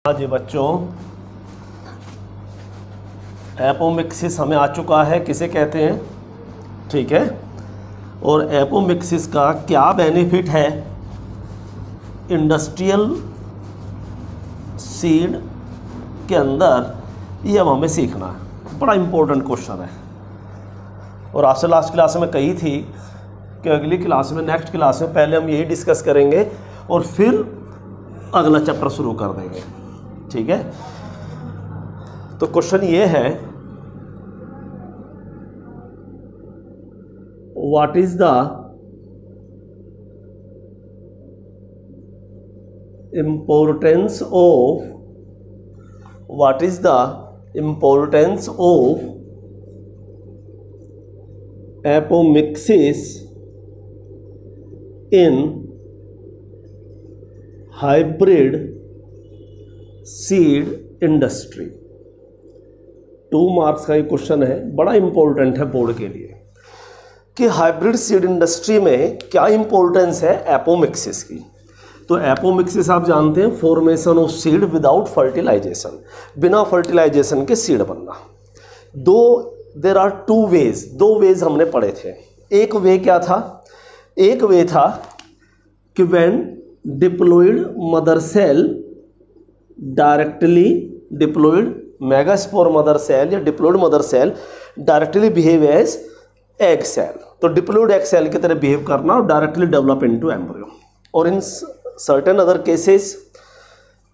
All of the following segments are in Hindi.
हाँ जी बच्चों, एपोमिक्सिस हमें आ चुका है, किसे कहते हैं, ठीक है। और एपोमिक्सिस का क्या बेनिफिट है इंडस्ट्रियल सीड के अंदर, ये अब हमें सीखना है। बड़ा इम्पोर्टेंट क्वेश्चन है और आपसे लास्ट क्लास में कही थी कि अगली क्लास में, नेक्स्ट क्लास में पहले हम यही डिस्कस करेंगे और फिर अगला चैप्टर शुरू कर देंगे, ठीक है। तो क्वेश्चन ये है, what is the importance of apomixis in hybrid seed industry. 2 marks का ये क्वेश्चन है, बड़ा इंपॉर्टेंट है बोर्ड के लिए कि हाइब्रिड सीड इंडस्ट्री में क्या इंपॉर्टेंस है एपोमिक्सिस की। तो एपोमिक्सिस आप जानते हैं, formation of seed without fertilization, बिना फर्टिलाइजेशन के सीड बनना। देयर आर 2 वेज, 2 वेज हमने पढ़े थे। एक वे क्या था, एक वे था कि when diploid mother cell directly diploid megaspore mother cell या diploid mother cell directly behave as egg cell, तो डिप्लॉयड एग सेल की तरह बिहेव करना और डायरेक्टली डेवलप इनटू एम्ब्रियो। और in certain other cases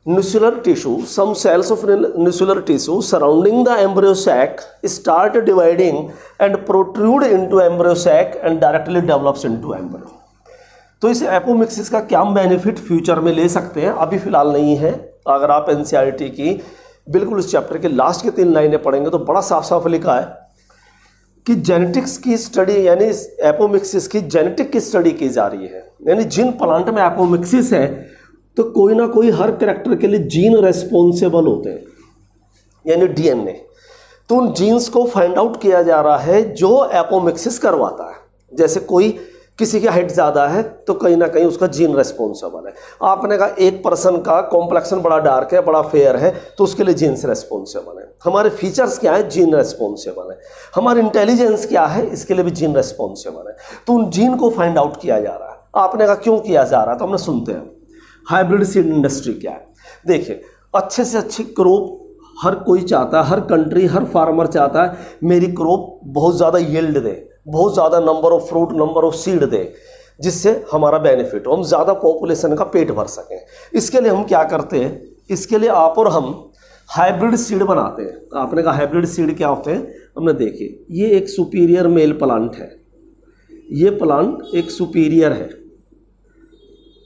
nuclear tissue, some cells of nuclear tissue surrounding the embryo sac start dividing and protrude into embryo sac and directly develops into embryo। तो इस एपोमिक्सिस का क्या बेनिफिट फ्यूचर में ले सकते हैं, अभी फिलहाल नहीं है। अगर आप एनसीईआरटी की बिल्कुल इस चैप्टर के लास्ट के 3 लाइनें पढ़ेंगे तो बड़ा साफ साफ लिखा है कि जेनेटिक्स की स्टडी, यानी एपोमिक्सिस की जेनेटिक की स्टडी की जा रही है। यानी जिन प्लांट में एपोमिक्सिस है तो कोई ना कोई हर कैरेक्टर के लिए जीन रेस्पॉन्सिबल होते हैं, यानी डीएनए। तो उन जीन्स को फाइंड आउट किया जा रहा है जो एपोमिक्सिस करवाता है। जैसे कोई किसी की हाइट ज़्यादा है तो कहीं ना कहीं उसका जीन रेस्पॉन्सिबल है। आपने कहा एक पर्सन का कॉम्प्लेक्शन बड़ा डार्क है, बड़ा फेयर है, तो उसके लिए जीन्स रेस्पॉन्सिबल है। हमारे फीचर्स क्या है, जीन रेस्पॉन्सिबल है। हमारी इंटेलिजेंस क्या है, इसके लिए भी जीन रेस्पॉन्सिबल है। तो उन जीन को फाइंड आउट किया जा रहा है। आपने कहा क्यों किया जा रहा है, तो हमने सुनते हैं हाइब्रिड सीड इंडस्ट्री क्या है। देखिए, अच्छे से अच्छी क्रॉप हर कोई चाहता है, हर कंट्री, हर फार्मर चाहता है मेरी क्रॉप बहुत ज़्यादा यील्ड दे, बहुत ज़्यादा number of fruit, number of seed दे, जिससे हमारा बेनिफिट हो, हम ज़्यादा पॉपुलेशन का पेट भर सकें। इसके लिए हम क्या करते हैं, इसके लिए आप और हम हाइब्रिड सीड बनाते हैं। आपने कहा हाइब्रिड सीड क्या होते हैं, हमने देखिए ये एक सुपीरियर मेल प्लांट है, ये प्लांट एक सुपीरियर है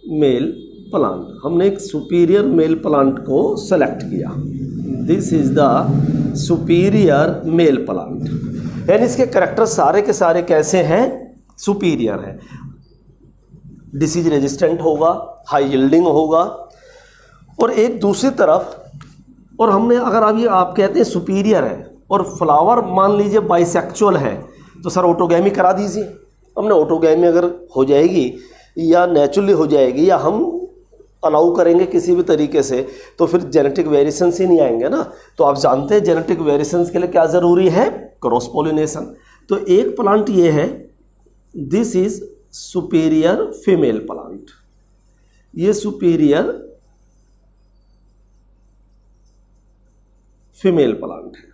मेल प्लांट। हमने एक सुपीरियर मेल प्लांट को सेलेक्ट किया, this is the superior male plant. यानी इसके कैरेक्टर सारे के सारे कैसे हैं, सुपीरियर है। डिसीज रेजिस्टेंट होगा, हाई यील्डिंग होगा। और एक दूसरी तरफ, और हमने अगर अभी आप कहते हैं सुपीरियर है और फ्लावर मान लीजिए बाइसेक्चुअल है, तो सर ऑटोगैमी करा दीजिए। हमने ऑटोगैमी अगर हो जाएगी या नेचुरली हो जाएगी या हम अलाउ करेंगे किसी भी तरीके से, तो फिर जेनेटिक वेरिएशंस ही नहीं आएंगे ना। तो आप जानते हैं जेनेटिक वेरिएशंस के लिए क्या ज़रूरी है, क्रॉस पॉलिनेशन। तो एक प्लांट ये है, this is superior female plant, ये सुपीरियर फीमेल प्लांट है।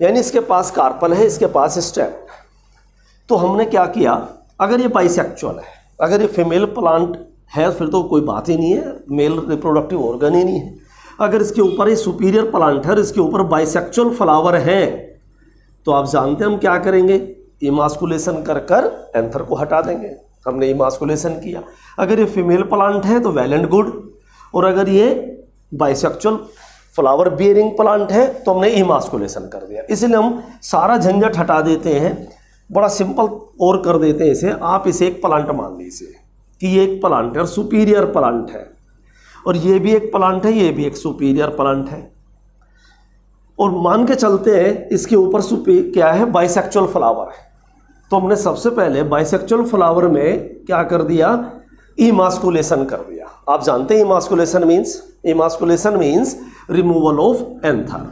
यानी इसके पास कार्पल है, इसके पास स्टेम है। तो हमने क्या किया, अगर ये बाइसेक्चुअल है, अगर ये फीमेल प्लांट है फिर तो कोई बात ही नहीं है, मेल रिप्रोडक्टिव ऑर्गन ही नहीं है। अगर इसके ऊपर ये सुपीरियर प्लांट है और इसके ऊपर बाइसेक्चुअल फ्लावर है, तो आप जानते हैं हम क्या करेंगे, इमास्कुलेशन कर कर एंथर को हटा देंगे। हमने इमास्कुलेशन किया। अगर ये फीमेल प्लांट है तो वेल एंड गुड, और अगर ये बाइसेक्चुअल फ्लावर बियरिंग प्लांट है तो हमने इमास्कुलेशन कर दिया। इसलिए हम सारा झंझट हटा देते हैं, बड़ा सिंपल और कर देते हैं इसे। आप इसे एक प्लांट मान लीजिए कि ये एक प्लांट है और सुपीरियर प्लांट है, और ये भी एक प्लांट है, ये भी एक सुपीरियर प्लांट है। और मान के चलते हैं इसके ऊपर क्या है, बाइसेक्चुअल फ्लावर है। तो हमने सबसे पहले बाइसेक्चुअल फ्लावर में क्या कर दिया, इमास्कुलेशन कर दिया। आप जानते हैं emasculation means removal of anther,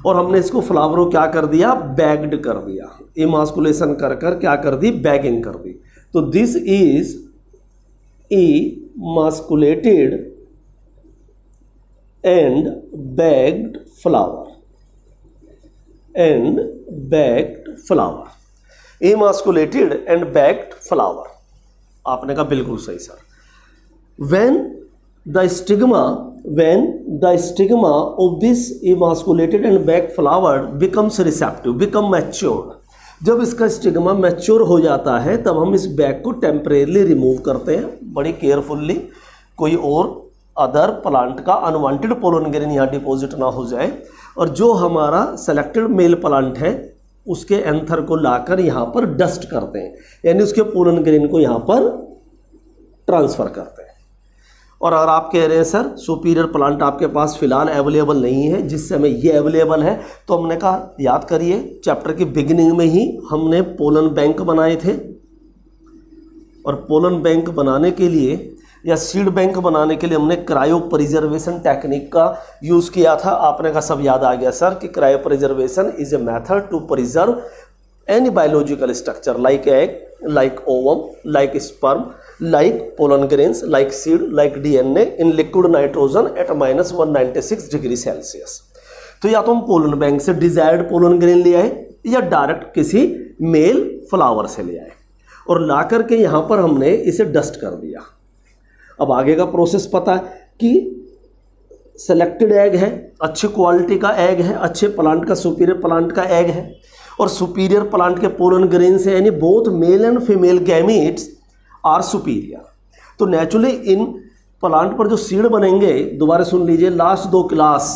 और हमने इसको फ्लावर को क्या कर दिया, बैग्ड कर दिया। इमास्कुलेशन कर कर क्या कर दी, बैगिंग कर दी। तो this is emasculated and bagged flower, emasculated and bagged flower। आपने कहा बिल्कुल सही sir. when the stigma of this emasculated and bagged flower becomes receptive, become matured, जब इसका स्टिग्मा मैच्योर हो जाता है तब हम इस बैग को टेम्परेरली रिमूव करते हैं बड़ी केयरफुल्ली, कोई और अदर प्लांट का अनवांटेड पोलन ग्रेन यहाँ डिपॉजिट ना हो जाए, और जो हमारा सेलेक्टेड मेल प्लांट है उसके एंथर को लाकर यहाँ पर डस्ट करते हैं, यानी उसके पोलन ग्रेन को यहाँ पर ट्रांसफ़र करते हैं। और अगर आप कह रहे हैं सर सुपीरियर प्लांट आपके पास फिलहाल अवेलेबल नहीं है, जिस समय ये अवेलेबल है, तो हमने कहा याद करिए चैप्टर की बिगिनिंग में ही हमने पोलन बैंक बनाए थे, और पोलन बैंक बनाने के लिए या सीड बैंक बनाने के लिए हमने क्रायो प्रिजर्वेशन टेक्निक का यूज़ किया था। आपने कहा सब याद आ गया सर कि cryopreservation is a method to preserve any biological structure like egg, like ovum, like sperm, like pollen grains, like seed, like DNA in liquid nitrogen at -196 degree Celsius. तो या तो हम पोलन बैंक से डिजायर्ड पोलन ग्रेन ले आए या डायरेक्ट किसी मेल फ्लावर से ले आए, और ला करके यहाँ पर हमने इसे डस्ट कर दिया। अब आगे का प्रोसेस पता है कि सेलेक्टेड एग है, अच्छी क्वालिटी का एग है, अच्छे प्लांट का सुपीरियर प्लांट का एग है, और सुपीरियर प्लांट के पोलन ग्रेन से यानी both male and female gametes are superior. तो नेचुरली इन प्लांट पर जो सीड बनेंगे, दोबारा सुन लीजिए लास्ट 2 क्लास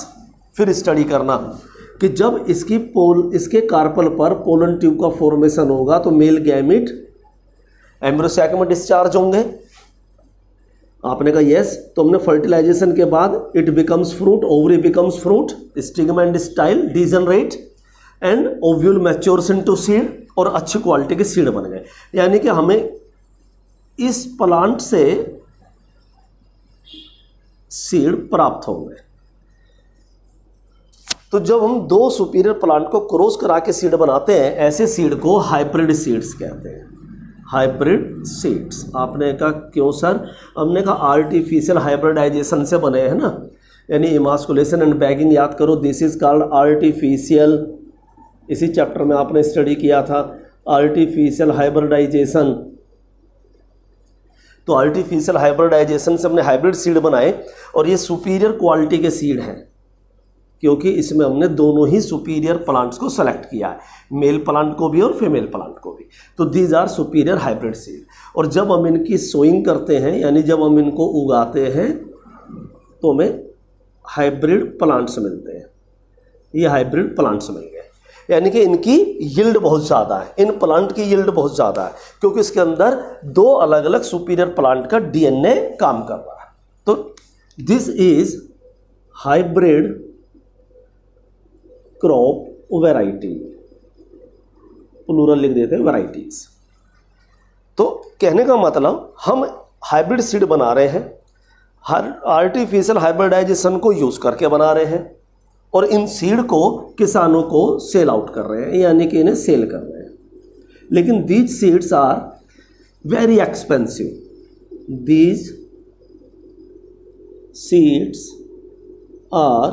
फिर स्टडी करना, कि जब इसके कार्पल पर पोलन ट्यूब का फॉर्मेशन होगा तो मेल गैमीट एम्ब्रियो सैक में डिस्चार्ज होंगे। आपने कहा यस, तो हमने फर्टिलाइजेशन के बाद it becomes fruit, ovary becomes fruit, stigma and style degenerate and ovule matures into seed, और अच्छी क्वालिटी के सीड बन गए। यानी कि हमें इस प्लांट से सीड प्राप्त होंगे। तो जब हम 2 सुपीरियर प्लांट को क्रॉस करा के सीड बनाते हैं, ऐसे सीड को हाइब्रिड सीड्स कहते हैं, हाइब्रिड सीड्स। आपने कहा क्यों सर? हमने कहा आर्टिफिशियल हाइब्रिडाइजेशन से बने हैं ना, यानी इमास्कुलेशन एंड बैगिंग याद करो, दिस इज कॉल्ड आर्टिफिशियल। इसी चैप्टर में आपने स्टडी किया था आर्टिफिशियल हाइब्रिडाइजेशन। तो आर्टिफिशियल हाइब्रिडाइजेशन से हमने हाइब्रिड सीड बनाए, और ये सुपीरियर क्वालिटी के सीड हैं, क्योंकि इसमें हमने दोनों ही सुपीरियर प्लांट्स को सेलेक्ट किया है, मेल प्लांट को भी और फीमेल प्लांट को भी। तो these are superior hybrid seed. और जब हम इनकी सोइंग करते हैं, यानी जब हम इनको उगाते हैं, तो हमें हाइब्रिड प्लांट्स मिलते हैं। ये हाइब्रिड प्लांट्स मिल गए, यानी कि इनकी यील्ड बहुत ज़्यादा है, इन प्लांट की यील्ड बहुत ज़्यादा है, क्योंकि इसके अंदर 2 अलग अलग सुपीरियर प्लांट का डीएनए काम कर रहा है। तो this is hybrid crop variety, plural लिख देते हैं वैरायटीज। तो कहने का मतलब हम हाइब्रिड सीड बना रहे हैं, हर आर्टिफिशियल हाइब्रिडाइजेशन को यूज करके बना रहे हैं, और इन सीड को किसानों को सेल आउट कर रहे हैं, यानी कि इन्हें सेल कर रहे हैं। लेकिन these seeds are very expensive, these seeds are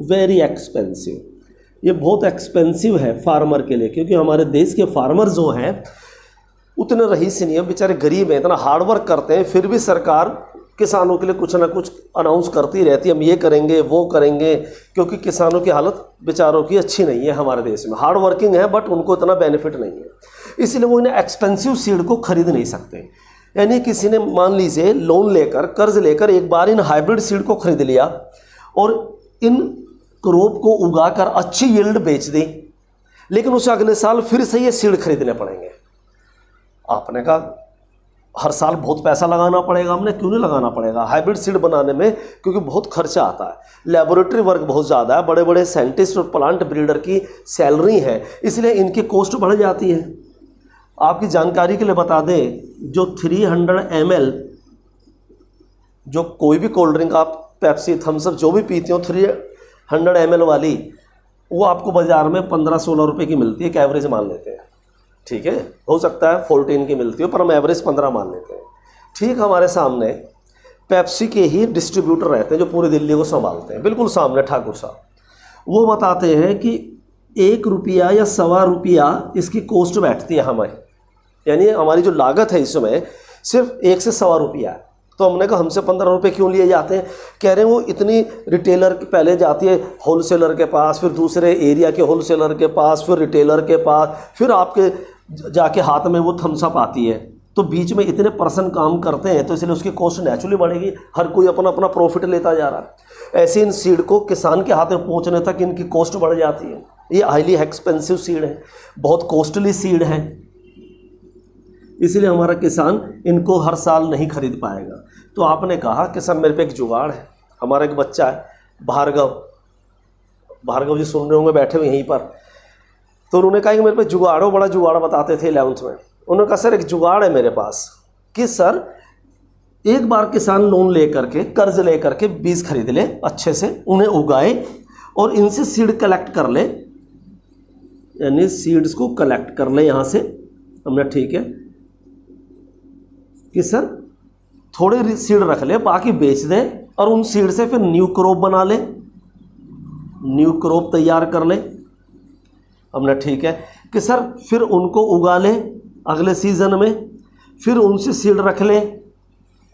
very expensive. ये बहुत एक्सपेंसिव है फार्मर के लिए, क्योंकि हमारे देश के फार्मर जो हैं उतने रईस नहीं है, बेचारे गरीब हैं, इतना हार्ड वर्क करते हैं, फिर भी सरकार किसानों के लिए कुछ ना कुछ अनाउंस करती रहती है, हम ये करेंगे वो करेंगे, क्योंकि किसानों की हालत बेचारों की अच्छी नहीं है हमारे देश में। हार्ड वर्किंग है बट उनको इतना बेनिफिट नहीं है, इसलिए वो इन्हें एक्सपेंसिव सीड को खरीद नहीं सकते। यानी किसी ने मान लीजिए लोन लेकर, कर्ज लेकर एक बार इन हाइब्रिड सीड को खरीद लिया और इन क्रॉप को उगाकर अच्छी यील्ड बेच दी, लेकिन उसे अगले साल फिर से ये सीड खरीदने पड़ेंगे। आपने कहा हर साल बहुत पैसा लगाना पड़ेगा, हमने क्यों नहीं लगाना पड़ेगा हाइब्रिड सीड बनाने में, क्योंकि बहुत खर्चा आता है, लेबोरेटरी वर्क बहुत ज़्यादा है, बड़े बड़े साइंटिस्ट और प्लांट ब्रीडर की सैलरी है, इसलिए इनकी कॉस्ट बढ़ जाती है। आपकी जानकारी के लिए बता दें, जो 300 ml जो कोई भी कोल्ड ड्रिंक आप पेप्सी थम्स अप जो भी पीते हो 300 ml वाली, वो आपको बाज़ार में 15-16 रुपये की मिलती है, एक एवरेज मान लेते हैं। ठीक है, हो सकता है 14 की मिलती हो, पर हम एवरेज 15 मान लेते हैं। ठीक, हमारे सामने पेप्सी के ही डिस्ट्रीब्यूटर रहते हैं जो पूरी दिल्ली को संभालते हैं, बिल्कुल सामने ठाकुर साहब। वो बताते हैं कि 1 रुपया या ₹1.25 इसकी कॉस्ट बैठती है हमें, यानी हमारी जो लागत है इसमें सिर्फ 1 से ₹1.25 है। तो हमने कहा हमसे 15 रुपये क्यों लिए जाते हैं? कह रहे हैं वो इतनी रिटेलर पहले जाती है होलसेलर के पास, फिर दूसरे एरिया के होलसेलर के पास, फिर रिटेलर के पास, फिर आपके जाके हाथ में वो थम्स अप आती है, तो बीच में इतने पर्सन काम करते हैं, तो इसलिए उसकी कॉस्ट नेचुरली बढ़ेगी। हर कोई अपना अपना प्रॉफिट लेता जा रहा है। ऐसे इन सीड को किसान के हाथ में पहुंचने तक इनकी कॉस्ट बढ़ जाती है। ये हाईली एक्सपेंसिव सीड है, बहुत कॉस्टली सीड है, इसलिए हमारा किसान इनको हर साल नहीं खरीद पाएगा। तो आपने कहा कि सर मेरे पे एक जुगाड़ है, हमारा एक बच्चा है भार्गव जी सुन रहे होंगे बैठे हुए यहीं पर, तो उन्होंने कहा कि मेरे पे जुगाड़ हो, बड़ा जुगाड़ बताते थे 11th में। उन्होंने कहा सर एक जुगाड़ है मेरे पास कि सर एक बार किसान लोन लेकर के कर्ज लेकर के बीज खरीद ले, अच्छे से उन्हें उगाए और इनसे सीड कलेक्ट कर ले, यानी सीड्स को कलेक्ट कर ले यहाँ से हमने। ठीक है कि सर थोड़े सीड रख ले, बाकी बेच दे और उन सीड से फिर न्यू क्रॉप बना ले, न्यू क्रॉप तैयार कर ले हमने। ठीक है कि सर फिर उनको उगा ले अगले सीजन में, फिर उनसे सीड रख ले,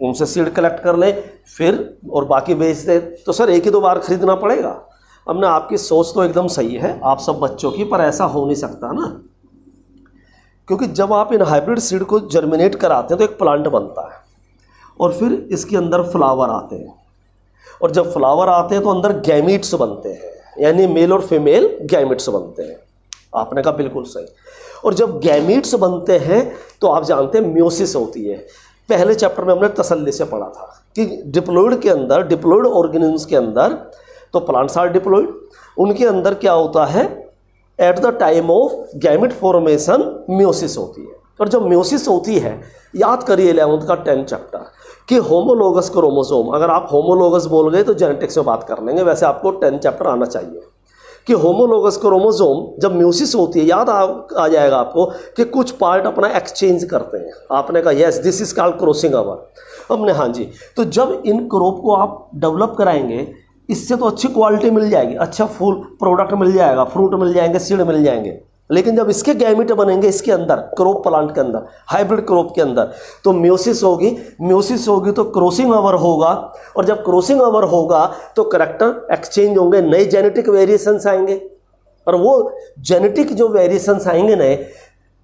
उनसे सीड कलेक्ट कर ले फिर और बाकी बेच दे। तो सर एक ही 2 बार खरीदना पड़ेगा। हमने आपकी सोच तो एकदम सही है आप सब बच्चों की, पर ऐसा हो नहीं सकता ना, क्योंकि जब आप इन हाइब्रिड सीड को जर्मिनेट कराते हैं तो एक प्लांट बनता है और फिर इसके अंदर फ्लावर आते हैं, और जब फ्लावर आते हैं तो अंदर गैमीट्स बनते हैं, यानी मेल और फीमेल गैमीट्स बनते हैं। आपने कहा बिल्कुल सही। और जब गैमीट्स बनते हैं तो आप जानते हैं म्योसिस होती है। पहले चैप्टर में हमने तसल्ली से पढ़ा था कि डिप्लॉइड के अंदर, डिप्लॉइड ऑर्गेनिज्म्स के अंदर, तो प्लांट्स आर डिप्लॉइड, उनके अंदर क्या होता है at the time of gamete formation meiosis होती है। और जब म्योसिस होती है, याद करिए 11th का 10th चैप्टर कि होमोलोगस क्रोमोसोम, अगर आप होमोलोगस बोल गए तो जेनेटिक्स में बात कर लेंगे, वैसे आपको 10th चैप्टर आना चाहिए कि होमोलोगस क्रोमोसोम जब म्योसिस होती है, याद आ जाएगा आपको कि कुछ पार्ट अपना एक्सचेंज करते हैं। आपने कहा yes this is called crossing over. हमने हाँ जी, तो जब इन क्रॉप को आप डेवलप कराएंगे इससे तो अच्छी क्वालिटी मिल जाएगी, अच्छा फूल प्रोडक्ट मिल जाएगा, फ्रूट मिल जाएंगे, सीड मिल जाएंगे। लेकिन जब इसके गैमेट बनेंगे इसके अंदर, क्रॉप प्लांट के अंदर, हाइब्रिड क्रॉप के अंदर, तो म्योसिस होगी, म्योसिस होगी तो क्रॉसिंग ओवर होगा, और जब क्रॉसिंग ओवर होगा तो करैक्टर एक्सचेंज होंगे, नए जेनेटिक वेरिएशंस आएंगे। और वो जेनेटिक जो वेरिएशंस आएंगे नए,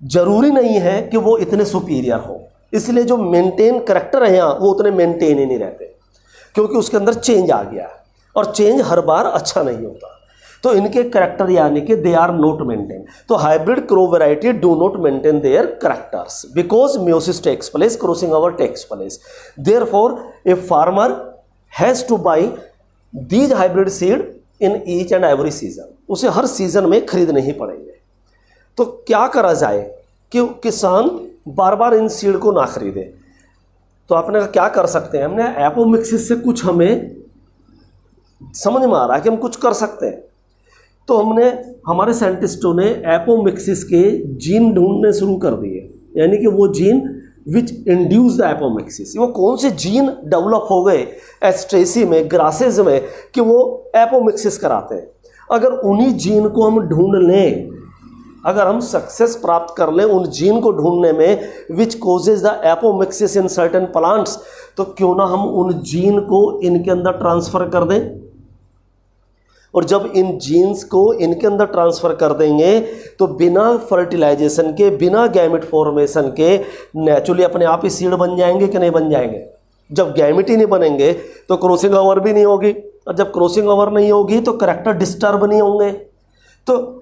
जरूरी नहीं है कि वो इतने सुपीरियर हो, इसलिए जो मेंटेन करैक्टर है यहाँ वो उतने मेंटेन ही नहीं रहते, क्योंकि उसके अंदर चेंज आ गया है, और चेंज हर बार अच्छा नहीं होता। तो इनके करैक्टर यानी कि दे आर नॉट मेंटेन। तो hybrid crop variety do not maintain their characters because meiosis takes place, crossing over takes place. Therefore a farmer has to buy these hybrid seed in each and every season. उसे हर सीजन में खरीदने ही पड़ेंगे। तो क्या करा जाए कि किसान बार बार इन सीड को ना खरीदे? तो आपने कहा क्या कर सकते हैं? हमने एपोमिक्सिस से कुछ हमें समझ में आ रहा है कि हम कुछ कर सकते हैं। तो हमने, हमारे साइंटिस्टों ने एपोमिक्सिस के जीन ढूंढने शुरू कर दिए, यानी कि वो gene which induce the apomixis. वो कौन से जीन डेवलप हो गए एस्ट्रेसी में, ग्रासेज में, कि वो एपोमिक्सिस कराते हैं। अगर उन्हीं जीन को हम ढूंढ लें, अगर हम सक्सेस प्राप्त कर लें उन जीन को ढूंढने में which causes the apomixis in certain plants, तो क्यों ना हम उन जीन को इनके अंदर ट्रांसफर कर दें। और जब इन जीन्स को इनके अंदर ट्रांसफ़र कर देंगे तो बिना फर्टिलाइजेशन के, बिना गैमेट फॉर्मेशन के नेचुरली अपने आप ही सीड बन जाएंगे कि नहीं बन जाएंगे? जब गैमेट ही नहीं बनेंगे तो क्रॉसिंग ओवर भी नहीं होगी, और जब क्रॉसिंग ओवर नहीं होगी तो करैक्टर डिस्टर्ब नहीं होंगे। तो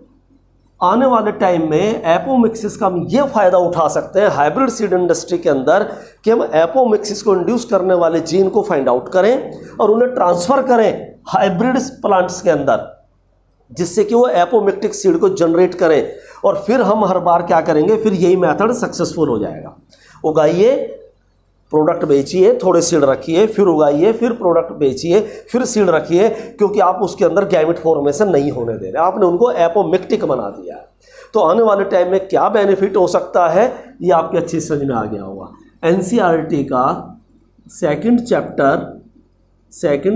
आने वाले टाइम में एपोमिक्सिस का हम ये फ़ायदा उठा सकते हैं हाइब्रिड सीड इंडस्ट्री के अंदर कि हम एपोमिक्सिस को इंड्यूस करने वाले जीन को फाइंड आउट करें और उन्हें ट्रांसफ़र करें हाइब्रिड प्लांट्स के अंदर, जिससे कि वो एपोमिक्टिक सीड को जनरेट करें और फिर हम हर बार क्या करेंगे, फिर यही मेथड सक्सेसफुल हो जाएगा। उगाइए, प्रोडक्ट बेचिए, थोड़े सीड रखिए, फिर उगाइए, फिर प्रोडक्ट बेचिए, फिर सीड रखिए, क्योंकि आप उसके अंदर गैमेट फॉर्मेशन नहीं होने दे रहे, आपने उनको एपोमिक्टिक बना दिया है। तो आने वाले टाइम में क्या बेनिफिट हो सकता है ये आपके अच्छी समझ में आ गया होगा। एनसीईआरटी का सेकंड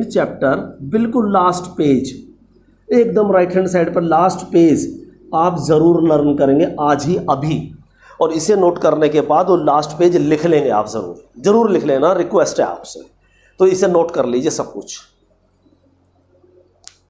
चैप्टर बिल्कुल लास्ट पेज, एकदम राइट हैंड साइड पर लास्ट पेज आप ज़रूर लर्न करेंगे आज ही अभी, और इसे नोट करने के बाद वो लास्ट पेज लिख लेंगे आप, ज़रूर लिख लेना, रिक्वेस्ट है आपसे। तो इसे नोट कर लीजिए सब कुछ।